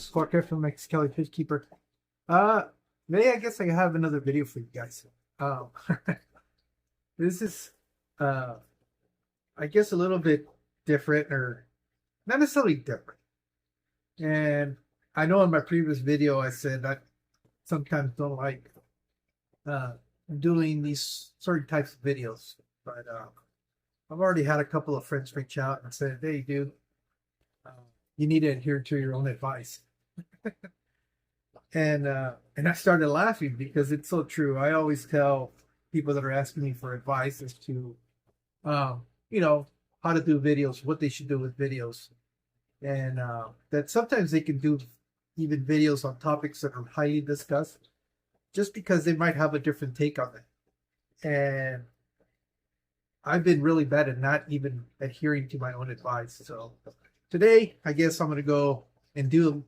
this is Walker from Max Kelly Fish Keeper. Today I guess I have another video for you guys. Um, this is, I guess a little bit different, or not necessarily different. And I know in my previous video I said I sometimes don't like doing these certain types of videos, but I've already had a couple of friends reach out and said, "Hey, dude, you need to adhere to your own advice." And I started laughing because it's so true. I always tell people that are asking me for advice as to, you know, how to do videos, what they should do with videos, and that sometimes they can do even videos on topics that are highly discussed, just because they might have a different take on it. And I've been really bad at not even adhering to my own advice. So today, I guess I'm going to go and do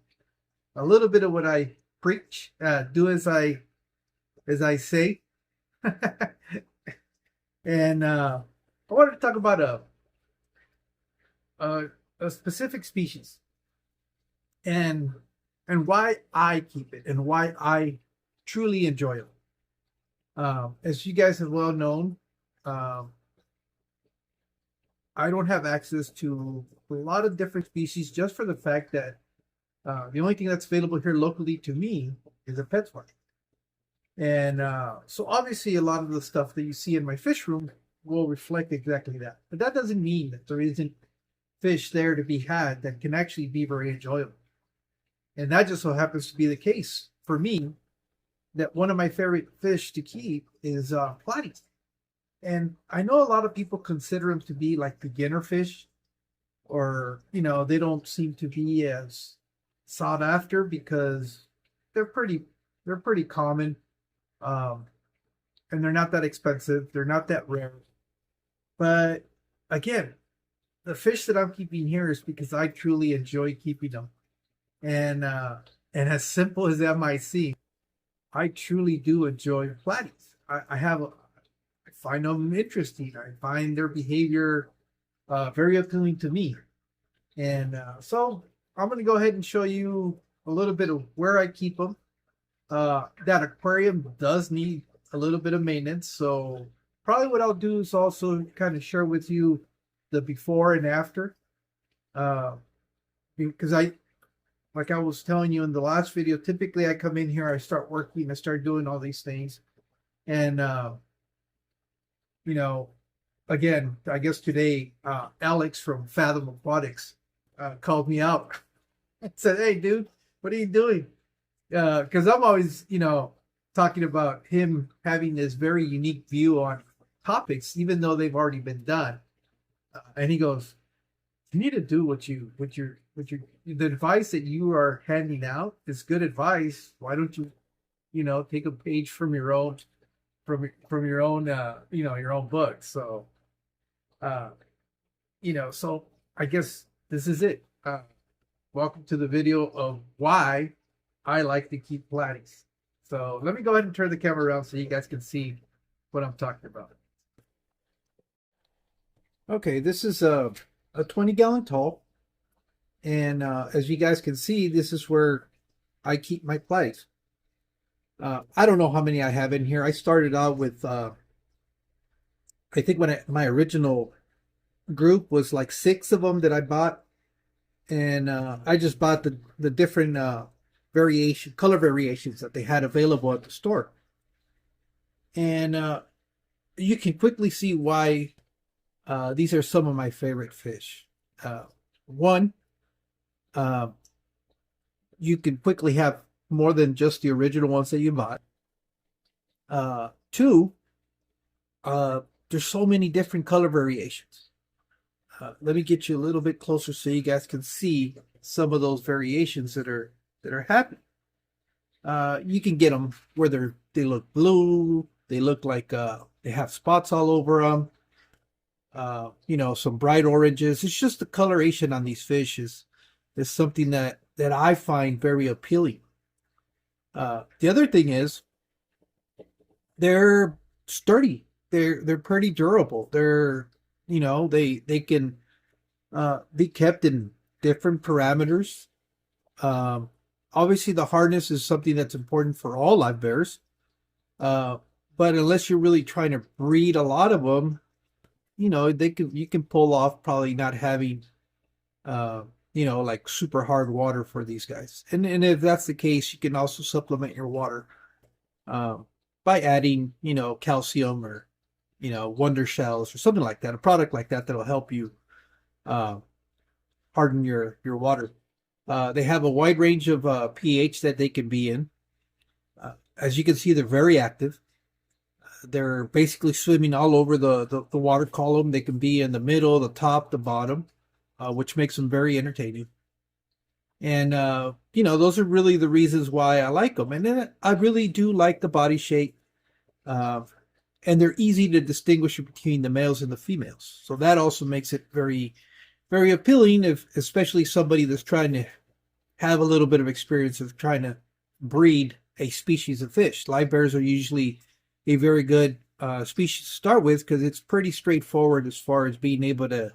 a little bit of what I preach, do as I say. And I wanted to talk about a specific species and why I keep it and why I truly enjoy it. As you guys have well known, I don't have access to a lot of different species just for the fact that the only thing that's available here locally to me is a PetSmart. And so obviously a lot of the stuff that you see in my fish room will reflect exactly that. But that doesn't mean that there isn't fish there to be had that can actually be very enjoyable. And that just so happens to be the case for me, that one of my favorite fish to keep is platies. And I know a lot of people consider them to be like beginner fish, or, you know, they don't seem to be as sought after because they're pretty common, and they're not that expensive, they're not that rare. But again, the fish that I'm keeping here is because I truly enjoy keeping them. And as simple as that might seem, I truly do enjoy platies. I find them interesting. I find their behavior very appealing to me. And so I'm going to go ahead and show you a little bit of where I keep them. That aquarium does need a little bit of maintenance. So probably what I'll do is also kind of share with you the before and after. Because like I was telling you in the last video, typically I come in here, I start working, I start doing all these things. And, you know, again, I guess today, Alex from Fathom Aquatics called me out and said, "Hey, dude, what are you doing?" Because I'm always, you know, talking about him having this very unique view on topics, even though they've already been done. And he goes, "You need to do the advice that you are handing out is good advice. Why don't you, you know, take a page from your own, from your own, you know, your own book?" So, you know, so I guess this is it. Welcome to the video of why I like to keep platies. So let me go ahead and turn the camera around so you guys can see what I'm talking about. Okay, this is a 20-gallon tall. And as you guys can see, this is where I keep my platies. I don't know how many I have in here. I started out with, I think my original group was like 6 of them that I bought. And I just bought the different color variations that they had available at the store. And you can quickly see why these are some of my favorite fish. One, you can quickly have more than just the original ones that you bought. Two, there's so many different color variations. Let me get you a little bit closer so you guys can see some of those variations that are happening. You can get them where they look blue, they look like they have spots all over them. You know, some bright oranges. It's just the coloration on these fish is something that I find very appealing. The other thing is they're sturdy. They're pretty durable. They're, you know, they can be kept in different parameters. obviously the hardness is something that's important for all live bears. Uh, but unless you're really trying to breed a lot of them, you can pull off probably not having uh, like super hard water for these guys. And if that's the case, you can also supplement your water um, by adding, calcium or, wonder shells or something like that, a product like that that'll help you uh, harden your water. They have a wide range of pH that they can be in. As you can see, they're very active. They're basically swimming all over the water column. They can be in the middle, the top, the bottom, which makes them very entertaining. And, those are really the reasons why I like them. And then I really do like the body shape. Uh, and they're easy to distinguish between the males and the females. So that also makes it very, very appealing, especially somebody that's trying to have a little bit of experience of trying to breed a species of fish. Live bears are usually a very good species to start with because it's pretty straightforward as far as being able to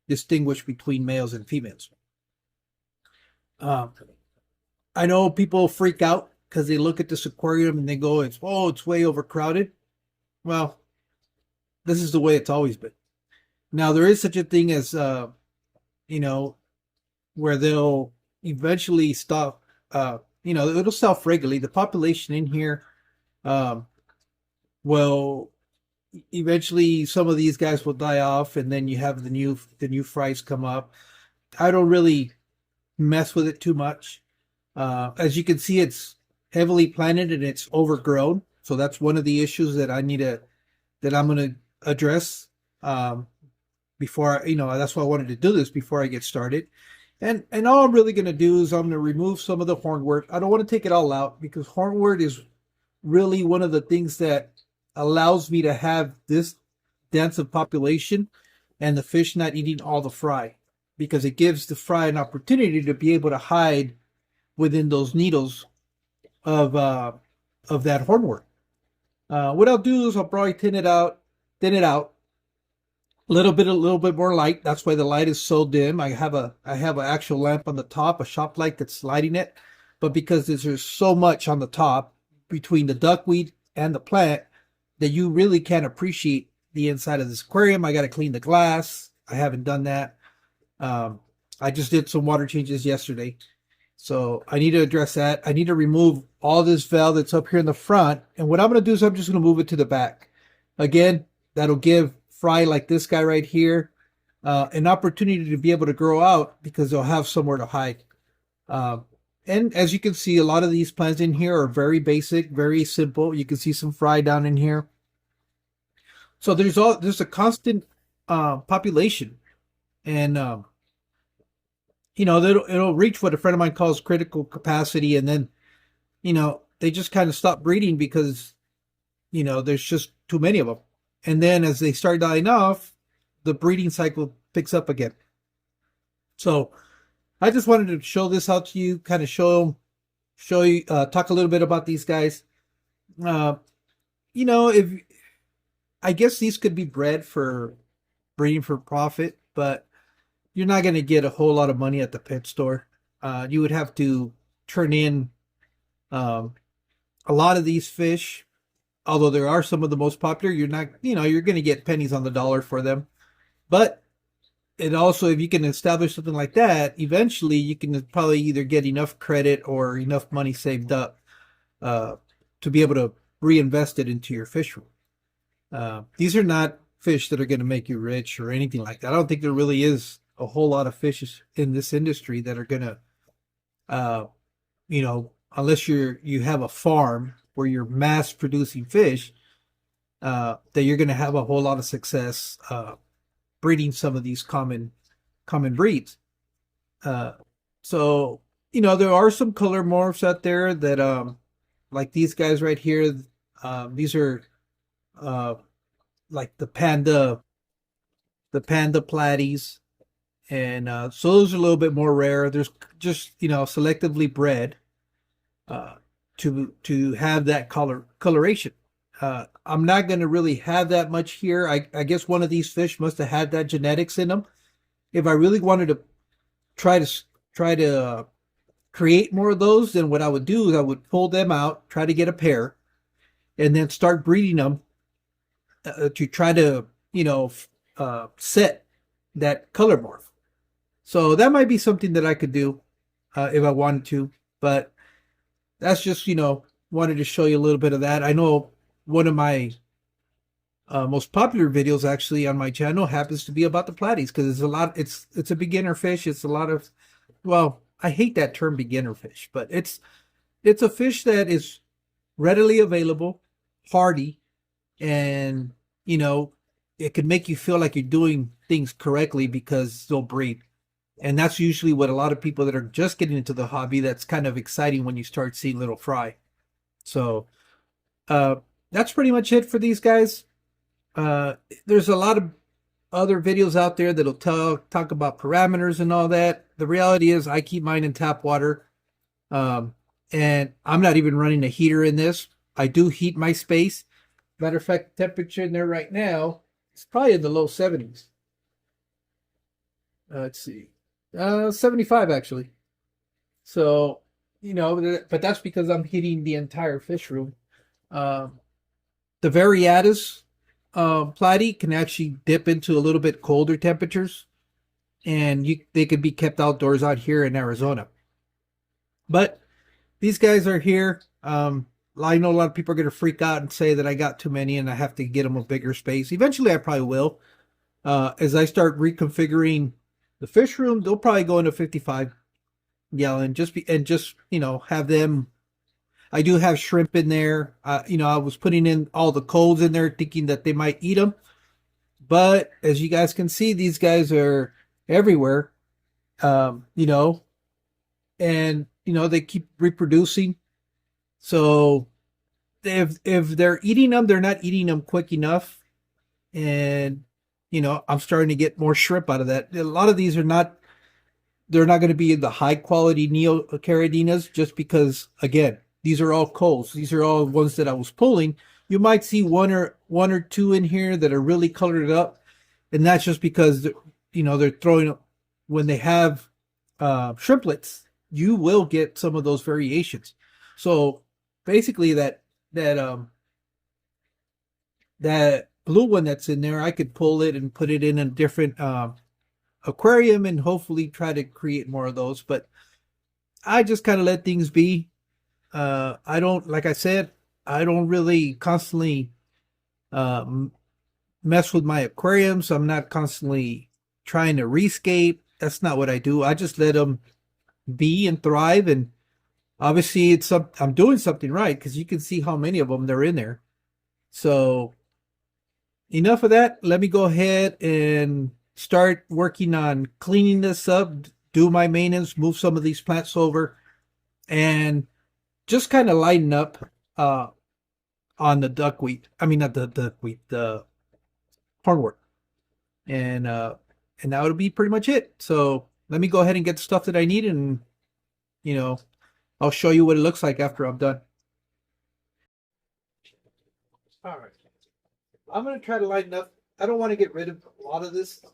distinguish between males and females. I know people freak out because they look at this aquarium and they go, it's way overcrowded. Well, this is the way it's always been. Now, there is such a thing as, where they'll eventually stop, it'll self-regulate. The population in here will eventually, some of these guys will die off, and then you have the new fries come up. I don't really mess with it too much. As you can see, it's heavily planted and it's overgrown. So that's one of the issues that I'm going to address before that's why I wanted to do this before I get started. And all I'm really going to do is I'm going to remove some of the hornwort. I don't want to take it all out because hornwort is really one of the things that allows me to have this dense of population and the fish not eating all the fry, because it gives the fry an opportunity to be able to hide within those needles of that hornwort. What I'll do is I'll probably thin it out, a little bit more light. That's why the light is so dim. I have an actual lamp on the top, a shop light that's lighting it. But because there's so much on the top between the duckweed and the plant that you really can't appreciate the inside of this aquarium. I got to clean the glass. I haven't done that. I just did some water changes yesterday. So I need to address that. I need to remove all this veil that's up here in the front. And what I'm going to do is I'm just going to move it to the back. Again, that'll give fry like this guy right here an opportunity to be able to grow out because they'll have somewhere to hide. And as you can see, a lot of these plants in here are very basic, very simple. You can see some fry down in here. So there's a constant population. And it'll reach what a friend of mine calls critical capacity, and then they just kind of stop breeding because there's just too many of them. And then as they start dying off, the breeding cycle picks up again. So I just wanted to show this out to you, kind of show you, talk a little bit about these guys. If I guess these could be bred for breeding for profit, but you're not going to get a whole lot of money at the pet store. You would have to turn in a lot of these fish, although there are some of the most popular. You're not, you're going to get pennies on the dollar for them. But it also, if you can establish something like that, eventually you can probably either get enough credit or enough money saved up to be able to reinvest it into your fish room. These are not fish that are going to make you rich or anything like that. I don't think there really is a whole lot of fishes in this industry that are going to, unless you have a farm where you're mass producing fish, that you're going to have a whole lot of success breeding some of these common breeds. So there are some color morphs out there that like these guys right here. These are like the panda platies. And so those are a little bit more rare. There's just selectively bred to have that coloration. I'm not going to really have that much here. I guess one of these fish must have had that genetics in them. If I really wanted to try to create more of those, then what I would do is I would pull them out, try to get a pair, and then start breeding them to try to, set that color morph. So that might be something that I could do if I wanted to, but that's just, wanted to show you a little bit of that. I know one of my most popular videos actually on my channel happens to be about the platies because it's a beginner fish. It's a lot of, well, I hate that term beginner fish, but it's a fish that is readily available, hardy, and it could make you feel like you're doing things correctly because they'll breed. And that's usually what a lot of people that are just getting into the hobby, that's kind of exciting when you start seeing little fry. So that's pretty much it for these guys. There's a lot of other videos out there that'll talk about parameters and all that. The reality is I keep mine in tap water. And I'm not even running a heater in this. I do heat my space. Matter of fact, the temperature in there right now is probably in the low 70s. Let's see. 75 actually. So, but that's because I'm heating the entire fish room. The Variatus platy can actually dip into a little bit colder temperatures, and they can be kept outdoors out here in Arizona. But these guys are here. I know a lot of people are going to freak out and say that I got too many and I have to get them a bigger space. Eventually, I probably will. As I start reconfiguring the fish room, they'll probably go into 55 gallon. Just have them. I do have shrimp in there. I was putting in all the colds in there, thinking that they might eat them. But as you guys can see, these guys are everywhere. And they keep reproducing. So if they're eating them, they're not eating them quick enough. And, I'm starting to get more shrimp out of that. A lot of these they're not going to be the high quality Neocaradinas just because, again, these are all culls. These are all ones that I was pulling. You might see one or two in here that are really colored up. And that's just because, they're throwing, when they have shrimplets, you will get some of those variations. So basically that blue one that's in there, I could pull it and put it in a different aquarium and hopefully try to create more of those. But I just kind of let things be. I don't, like I said, I don't really constantly mess with my aquariums. I'm not constantly trying to rescape. That's not what I do. I just let them be and thrive. And obviously I'm doing something right because you can see how many of them there are in there. So enough of that. Let me go ahead and start working on cleaning this up, do my maintenance, move some of these plants over, and just kind of lighten up on the duckweed. I mean, not the duckweed, the hornwort. And that would be pretty much it. So let me go ahead and get the stuff that I need, and I'll show you what it looks like after I'm done. All right. I'm going to try to lighten up. I don't want to get rid of a lot of this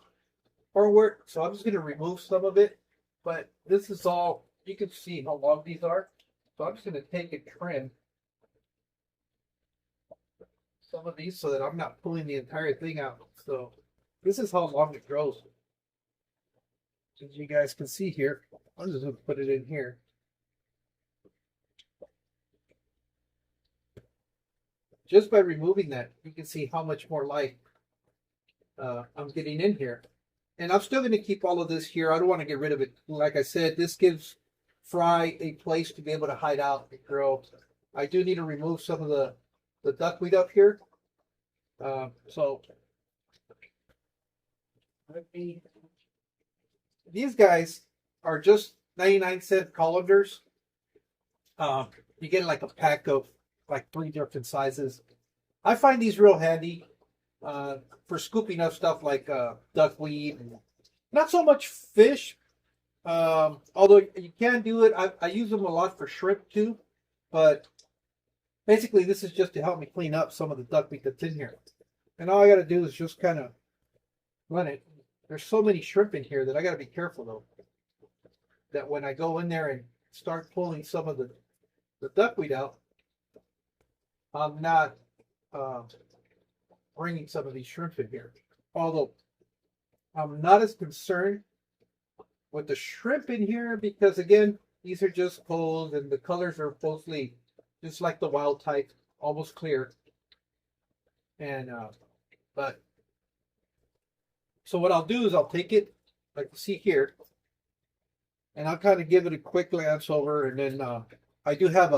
hornwort, so I'm just going to remove some of it. But this is all, you can see how long these are. So I'm just going to take and trim some of these so that I'm not pulling the entire thing out. So this is how long it grows. As you guys can see here, I'm just going to put it in here. Just by removing that, you can see how much more light I'm getting in here. And I'm still going to keep all of this here. I don't want to get rid of it. Like I said, this gives fry a place to be able to hide out and grow. I do need to remove some of the duckweed up here. So these guys are just 99-cent colanders. You get like a pack of like 3 different sizes. I find these real handy for scooping up stuff like duckweed and not so much fish. Although you can do it. I use them a lot for shrimp too. But basically this is just to help me clean up some of the duckweed that's in here. And all I got to do is just kind of run it. There's so many shrimp in here that I got to be careful though. That when I go in there and start pulling some of the duckweed out, I'm not bringing some of these shrimp in here. Although I'm not as concerned with the shrimp in here because, again, these are just cold and the colors are mostly just like the wild type, almost clear. And but so what I'll do is I'll take it, like you see here, and I'll kind of give it a quick glance over, and then I do have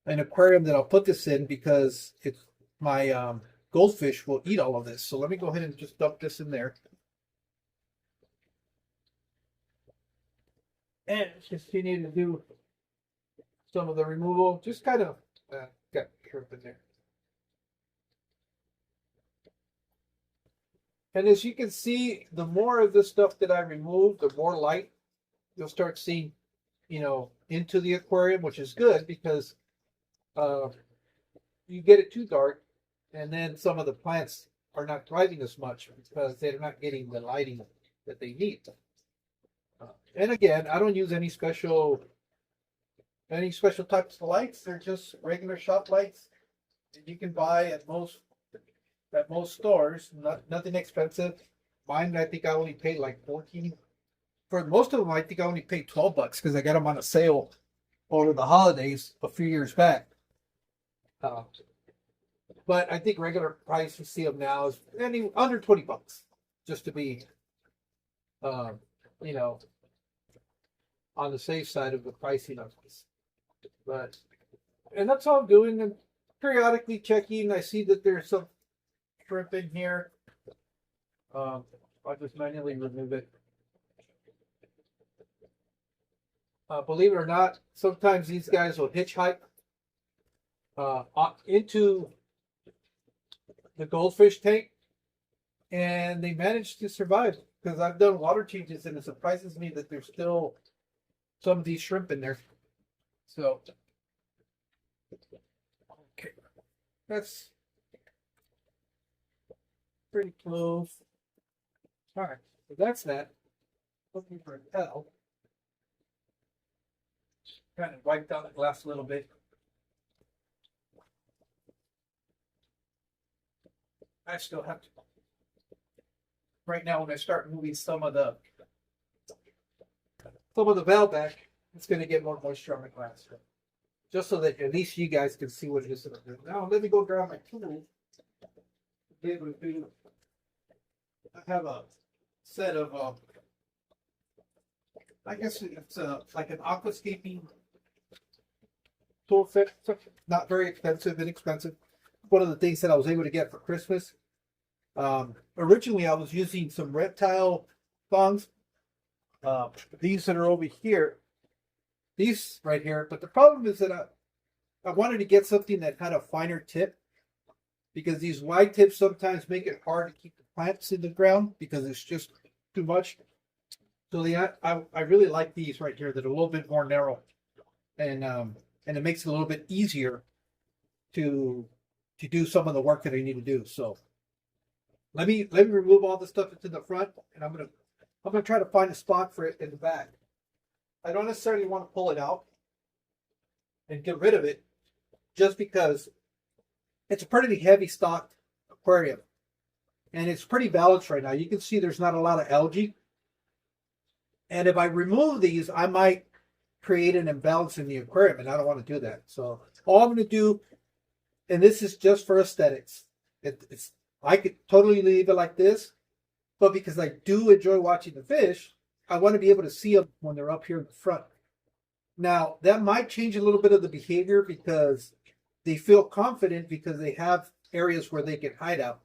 an aquarium that I'll put this in because it's my goldfish will eat all of this. So let me go ahead and just dump this in there. And continue to do some of the removal. Just kind of got shrimp in there. And as you can see, the more of this stuff that I remove, the more light you'll start seeing, you know, into the aquarium, which is good because you get it too dark, and then some of the plants are not thriving as much because they're not getting the lighting that they need. And again, I don't use any special types of lights. They're just regular shop lights that you can buy at most stores. Nothing expensive. Mine, I think I only paid like 14. For most of them, I think I only paid $12 because I got them on a sale over the holidays a few years back. But I think regular price you see them now is under $20, just to be, you know, on the safe side of the pricing of this. But, and that's all I'm doing. And periodically checking. I see that there's some shrimp in here. I'll just manually remove it. Believe it or not, sometimes these guys will hitchhike into the goldfish tank, and they manage to survive because I've done water changes, and it surprises me that there's still some of these shrimp in there. So, okay, that's pretty close. All right, so that's that. Looking for a towel. Kind of wiped out the glass a little bit. I still have to. Right now, when I start moving some of the valve back, it's going to get more moisture on the glass. Just so that at least you guys can see what it is that I'm doing. Now, let me go grab my tool. Be able to do. I have a set of, I guess it's like an aquascaping tool set. Not very expensive, inexpensive. One of the things that I was able to get for Christmas. Originally, I was using some reptile thongs. These that are over here. These right here. But the problem is that I wanted to get something that had a finer tip. Because these wide tips sometimes make it hard to keep the plants in the ground. Because it's just too much. So I really like these right here that are a little bit more narrow. And it makes it a little bit easier to do some of the work that I need to do. So let me remove all the stuff that's in the front, and I'm gonna try to find a spot for it in the back. I don't necessarily want to pull it out and get rid of it, just because it's a pretty heavy stocked aquarium, and it's pretty balanced right now. You can see there's not a lot of algae, and if I remove these, I might create an imbalance in the aquarium, and I don't want to do that. So all I'm going to do, and this is just for aesthetics, I could totally leave it like this, but because I do enjoy watching the fish, I want to be able to see them when they're up here in the front. Now, that might change a little bit of the behavior because they feel confident because they have areas where they can hide out.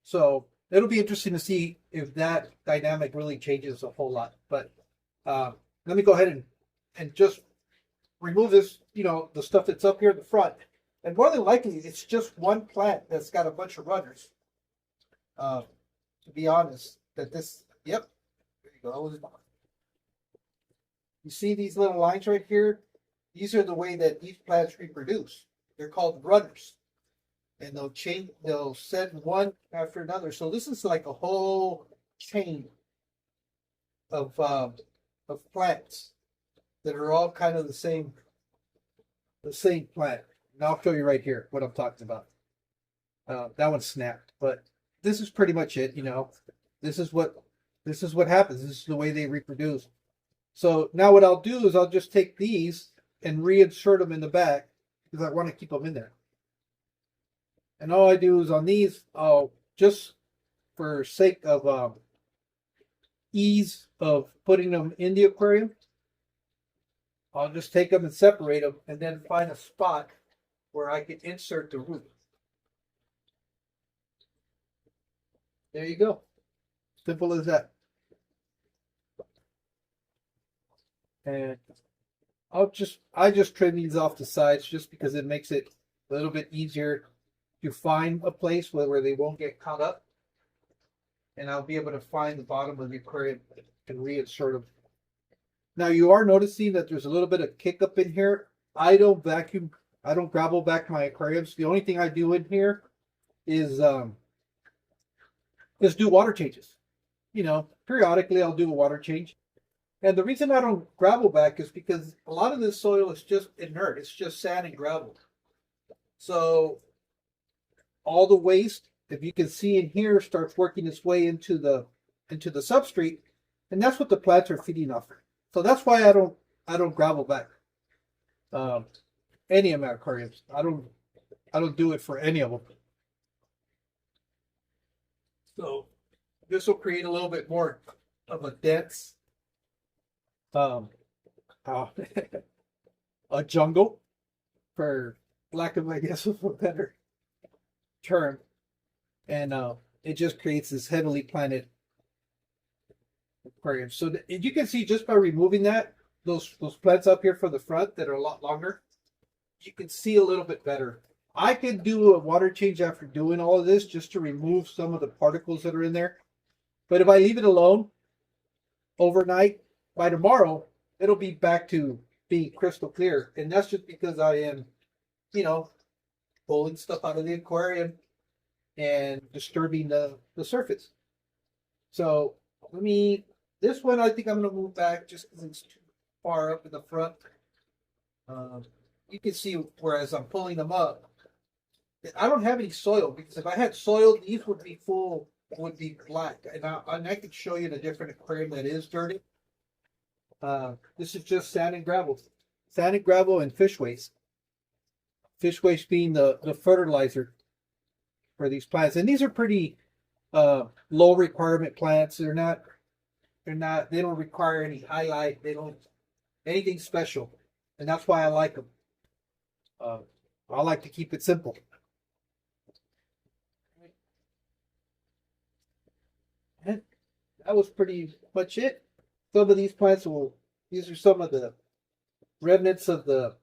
So it'll be interesting to see if that dynamic really changes a whole lot. But let me go ahead and just remove this, the stuff that's up here in the front. And more than likely, it's just one plant that's got a bunch of runners. To be honest, yep, there you go. You see these little lines right here? These are the way that these plants reproduce. They're called runners. And they'll send one after another. So this is like a whole chain of plants that are all kind of the same plant. And I'll show you right here what I'm talking about. That one snapped, but this is pretty much it. You know, this is what happens. This is the way they reproduce. So now what I'll do is I'll just take these and reinsert them in the back because I want to keep them in there. And all I do is on these, I'll just for sake of ease of putting them in the aquarium, I'll just take them and separate them and then find a spot where I can insert the root. There you go. Simple as that. And I just trim these off the sides just because it makes it a little bit easier to find a place where they won't get caught up. And I'll be able to find the bottom of the aquarium and reinsert them. Now you are noticing that there's a little bit of kick up in here. I don't gravel back my aquariums. The only thing I do in here is do water changes. You know, periodically I'll do a water change. And the reason I don't gravel back is because a lot of this soil is just inert. It's just sand and gravel. So all the waste, if you can see in here, starts working its way into the substrate, and that's what the plants are feeding off. So that's why I don't gravel back any of my aquariums. I don't do it for any of them. So this will create a little bit more of a dense a jungle, for lack of, I guess, of a better term. And it just creates this heavily planted aquarium. So you can see just by removing those plants up here from the front that are a lot longer, you can see a little bit better. I could do a water change after doing all of this just to remove some of the particles that are in there. But if I leave it alone overnight, by tomorrow, it'll be back to being crystal clear. And that's just because I am, you know, pulling stuff out of the aquarium and disturbing the surface. So this one I think I'm going to move back just because it's too far up in the front. You can see whereas I'm pulling them up, I don't have any soil, because if I had soil, these would be black. And I could show you the different aquarium that is dirty. This is just sand and gravel and fish waste. Fish waste being the fertilizer for these plants. And these are pretty low requirement plants. They don't require any highlight. They don't anything special. And that's why I like them. I like to keep it simple. And that was pretty much it. Some of these plants these are some of the remnants of the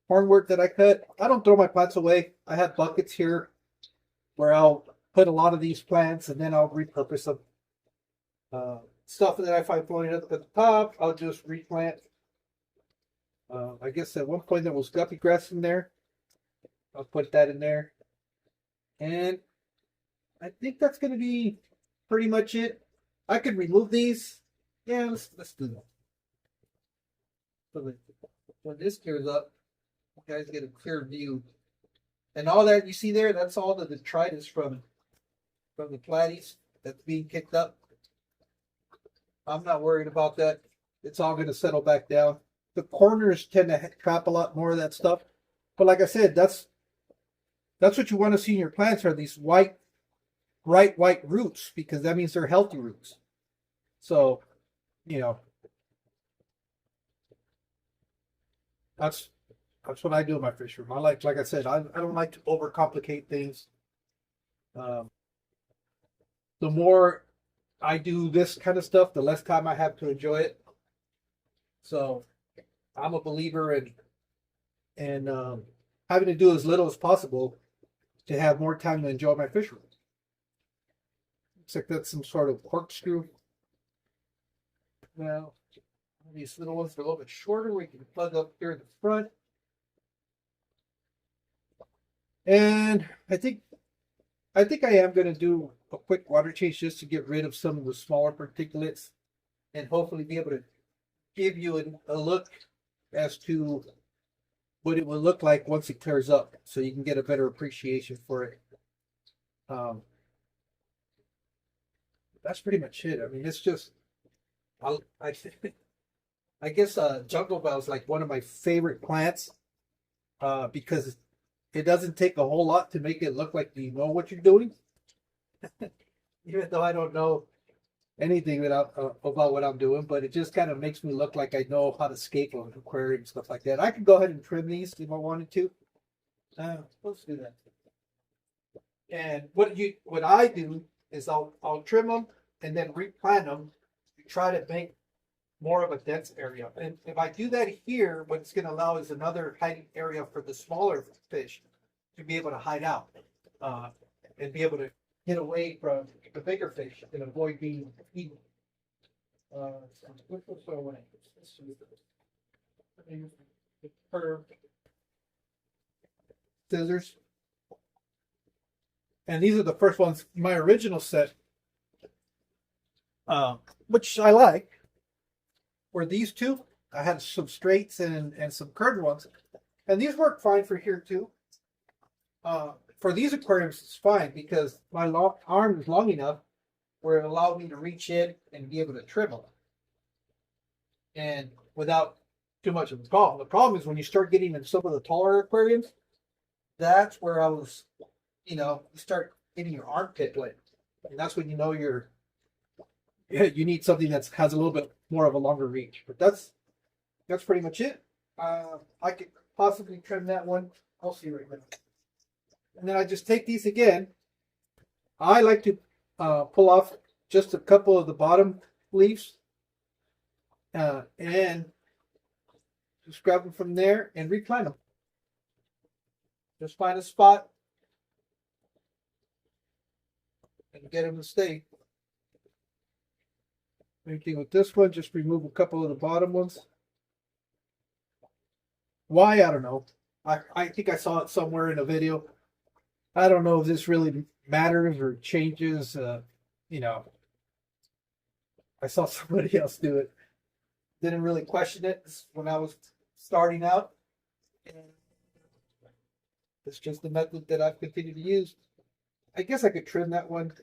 hornwort that I cut. I don't throw my plants away. I have buckets here where I'll put a lot of these plants and then I'll repurpose them. Stuff that I find floating up at the top, I'll just replant. I guess at one point there was guppy grass in there. I'll put that in there. And I think that's going to be pretty much it. I could remove these. Yeah, let's do that. So when this clears up, you guys get a clear view. And all that you see there, that's all the detritus from the platies that's being kicked up. I'm not worried about that. It's all going to settle back down. The corners tend to trap a lot more of that stuff. But like I said, that's what you want to see in your plants, are these bright white roots, because that means they're healthy roots. So, you know, that's what I do in my fish room. Like I said, I don't like to overcomplicate things. The more I do this kind of stuff, the less time I have to enjoy it. So I'm a believer in having to do as little as possible to have more time to enjoy my fish room. Looks like that's some sort of corkscrew. Now, these little ones are a little bit shorter. We can plug up here in the front. And I think I am going to do a quick water change just to get rid of some of the smaller particulates and hopefully be able to give you a look as to what it will look like once it clears up, so you can get a better appreciation for it. That's pretty much it. I mean, it's just I I guess jungle bell is like one of my favorite plants because it doesn't take a whole lot to make it look like you know what you're doing. Even though I don't know anything about what I'm doing, but it just kind of makes me look like I know how to scape an aquarium, stuff like that. I could go ahead and trim these if I wanted to. Let's do that. And what I do is I'll trim them and then replant them to try to make more of a dense area. And if I do that here, what it's going to allow is another hiding area for the smaller fish to be able to hide out and be able to get away from the bigger fish and avoid being eaten. Curved scissors. And these are the first ones, my original set, which I like, were these two. I had some straights and some curved ones. And these work fine for here too. For these aquariums, it's fine because my arm is long enough where it allowed me to reach in and be able to trim them. And without too much of a problem. The problem is when you start getting in some of the taller aquariums, that's where I was, you start getting your armpit wet. And that's when you know you need something that has a little bit more of a longer reach. But that's pretty much it. I could possibly trim that one. I'll see right now. And then I just take these again. I like to pull off just a couple of the bottom leaves and just grab them from there and replant them. Just find a spot and get them to stay. Same thing with this one. Just remove a couple of the bottom ones. Why? I don't know. I think I saw it somewhere in a video. I don't know if this really matters or changes. I saw somebody else do it. Didn't really question it when I was starting out. It's just the method that I've continued to use. I guess I could trim that one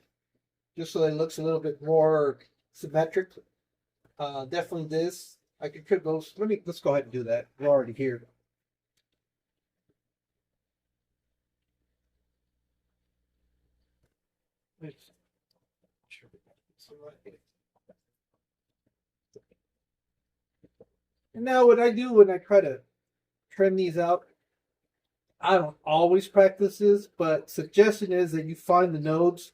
just so that it looks a little bit more symmetric. Definitely this. I could trim those. Let's go ahead and do that. We're already here. And now what I do when I try to trim these out, I don't always practice this, but suggestion is that you find the nodes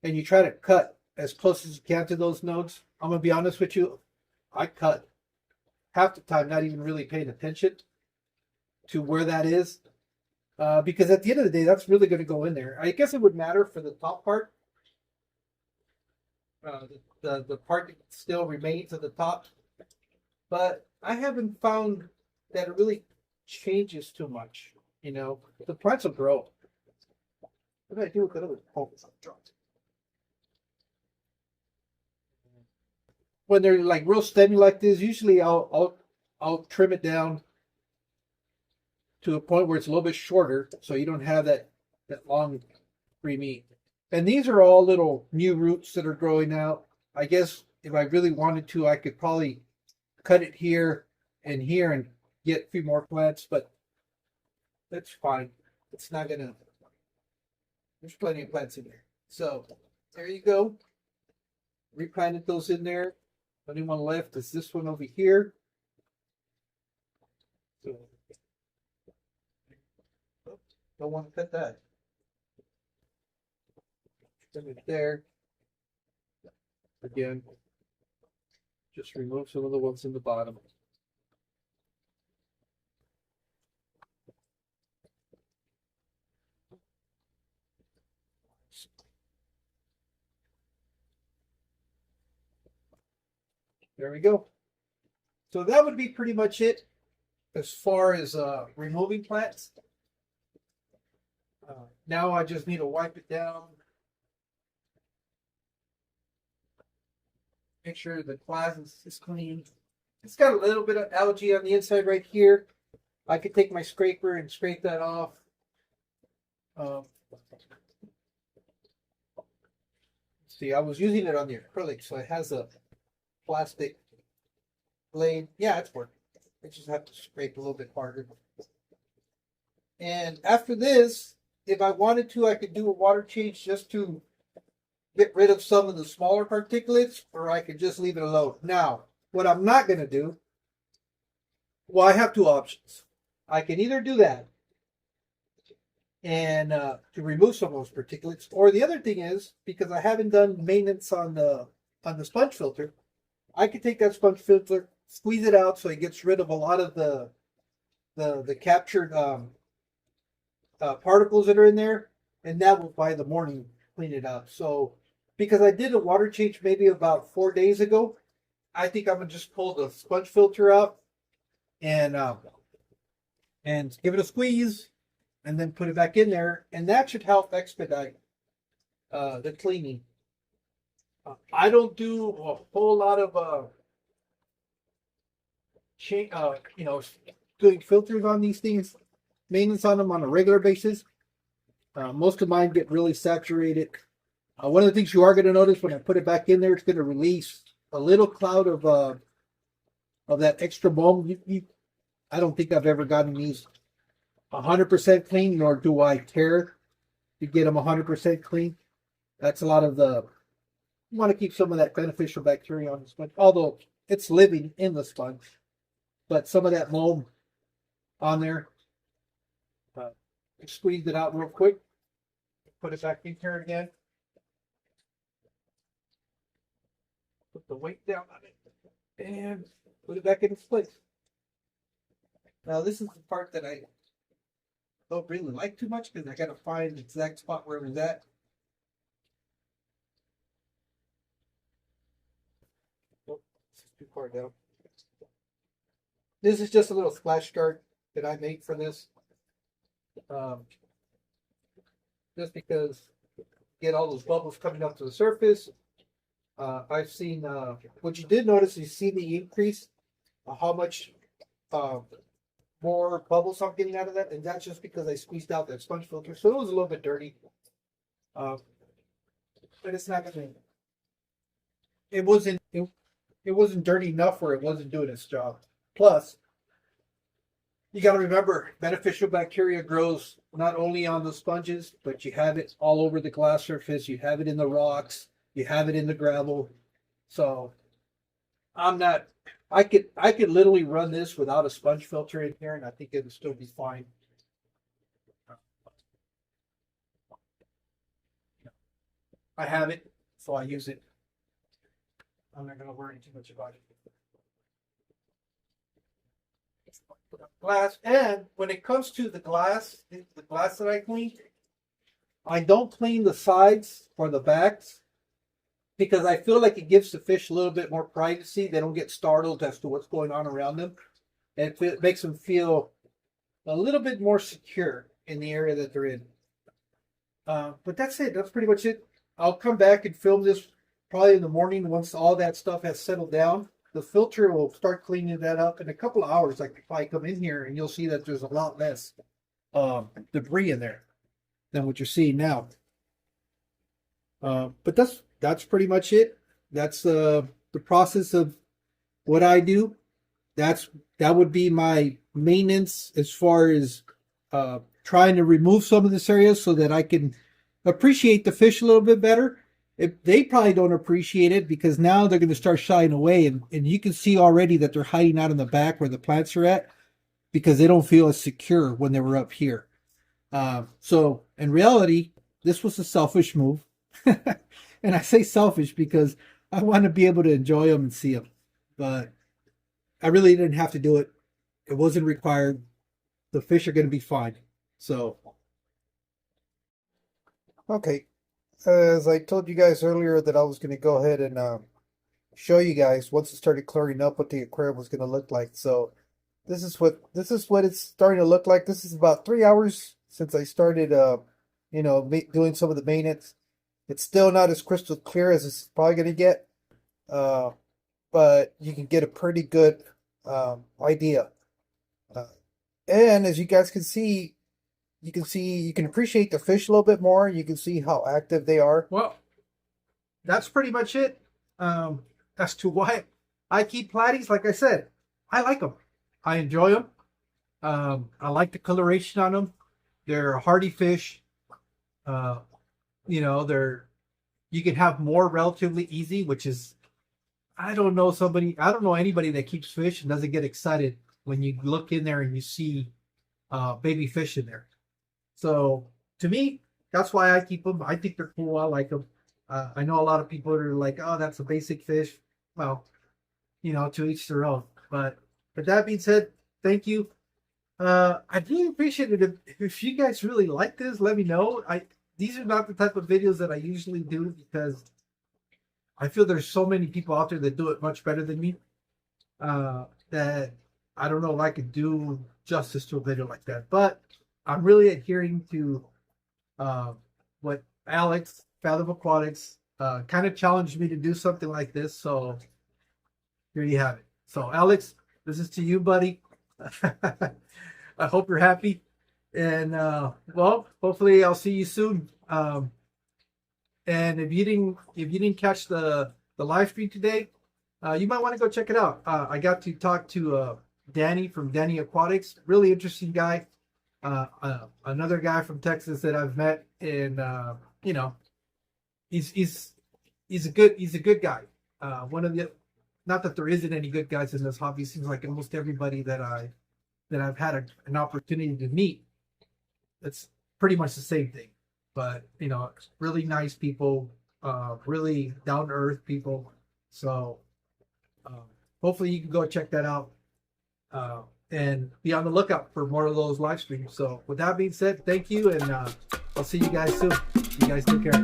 and you try to cut as close as you can to those nodes. I'm going to be honest with you. I cut half the time, not even really paying attention to where that is. Because at the end of the day, that's really going to go in there. I guess it would matter for the top part. The part that still remains at the top. But I haven't found that it really changes too much. The plants will grow. What did I do with that other focus? When they're like real stemmy like this, usually I'll trim it down to a point where it's a little bit shorter, so you don't have that long free meat. And these are all little new roots that are growing out. I guess if I really wanted to, I could probably cut it here and get a few more plants, but that's fine. It's not gonna. There's plenty of plants in there. So there you go. Replanted those in there. Only one left is this one over here. So, don't want to cut that. Put it there. Again, just remove some of the ones in the bottom. There we go. So that would be pretty much it as far as removing plants. Now I just need to wipe it down. Make sure the glass is clean. It's got a little bit of algae on the inside right here. I could take my scraper and scrape that off. See, I was using it on the acrylic, so it has a plastic blade. Yeah, it's working. I just have to scrape a little bit harder. And after this, if I wanted to, I could do a water change just to get rid of some of the smaller particulates, or I could just leave it alone. Now, what I'm not going to do, well, I have two options. I can either do that and to remove some of those particulates, or the other thing is, because I haven't done maintenance on the sponge filter, I could take that sponge filter, squeeze it out so it gets rid of a lot of the captured particles that are in there, and that will by the morning clean it up. So because I did a water change maybe about 4 days ago, I think I'm gonna just pull the sponge filter out and give it a squeeze and then put it back in there, and that should help expedite the cleaning. I don't do a whole lot of doing filters on these things, maintenance on them on a regular basis. Most of mine get really saturated. One of the things you are going to notice when I put it back in there, it's going to release a little cloud of that extra foam. I don't think I've ever gotten these 100% clean, nor do I care to get them 100% clean. That's a lot of you want to keep some of that beneficial bacteria on the sponge, although it's living in the sponge. But some of that foam on there, squeeze it out real quick, put it back in here again. Put the weight down on it and put it back in its place. Now this is the part that I don't really like too much because I got to find the exact spot where it was at. Oh, this is too far down. This is just a little splash guard that I made for this. Just because get all those bubbles coming up to the surface. I've seen what you did notice, you see the increase how much more bubbles I'm getting out of that, and that's just because I squeezed out that sponge filter, so it was a little bit dirty. But it's not gonna. It wasn't dirty enough where it wasn't doing its job. Plus, you got to remember, beneficial bacteria grows not only on the sponges, but you have it all over the glass surface. You have it in the rocks. You have it in the gravel. So I'm not. I could literally run this without a sponge filter in here, and I think it would still be fine. I have it, so I use it. I'm not going to worry too much about it. Glass, and when it comes to the glass that I clean, I don't clean the sides or the backs because I feel like it gives the fish a little bit more privacy. They don't get startled as to what's going on around them, and it makes them feel a little bit more secure in the area that they're in. But that's it. That's pretty much it. I'll come back and film this probably in the morning once all that stuff has settled down. The filter will start cleaning that up in a couple of hours. I could probably come in here and you'll see that there's a lot less debris in there than what you're seeing now. But that's pretty much it. That's the process of what I do. That would be my maintenance as far as trying to remove some of this area so that I can appreciate the fish a little bit better. They probably don't appreciate it because now they're going to start shying away, and you can see already that they're hiding out in the back where the plants are at because they don't feel as secure when they were up here. So in reality, this was a selfish move. And I say selfish because I want to be able to enjoy them and see them. But I really didn't have to do it. It wasn't required. The fish are going to be fine. So, okay. As I told you guys earlier that I was going to go ahead and show you guys once it started clearing up what the aquarium was going to look like. So this is what it's starting to look like. This is about 3 hours since I started doing some of the maintenance. It's still not as crystal clear as it's probably going to get, but you can get a pretty good idea. Uh, and as you guys can see, you can appreciate the fish a little bit more. You can see how active they are. Well, that's pretty much it. As to why I keep platies, like I said, I like them. I enjoy them. I like the coloration on them. They're hardy fish. Uh, you know, you can have more relatively easy, which is, I don't know anybody that keeps fish and doesn't get excited when you look in there and you see baby fish in there. So to me, that's why I keep them. I think they're cool. I like them. I know a lot of people are like, oh, that's a basic fish. Well, you know, to each their own. But with that being said, thank you. I'd really appreciate it if you guys really like this. Let me know. These are not the type of videos that I usually do because I feel there's so many people out there that do it much better than me. That I don't know if I could do justice to a video like that. But I'm really adhering to what Alex, Fathom Aquatics, kind of challenged me to do something like this. So here you have it. So Alex, this is to you, buddy. I hope you're happy. And well, hopefully I'll see you soon. And if you didn't catch the live stream today, you might want to go check it out. I got to talk to Danny from Danny Aquatics. Really interesting guy. Another guy from Texas that I've met, and you know, he's a good guy. One of the, not that there isn't any good guys in this hobby. Seems like almost everybody that I've had an opportunity to meet, it's pretty much the same thing. But you know, really nice people, really down to earth people. So hopefully you can go check that out. And be on the lookout for more of those live streams. So with that being said, thank you, and I'll see you guys soon. You guys take care.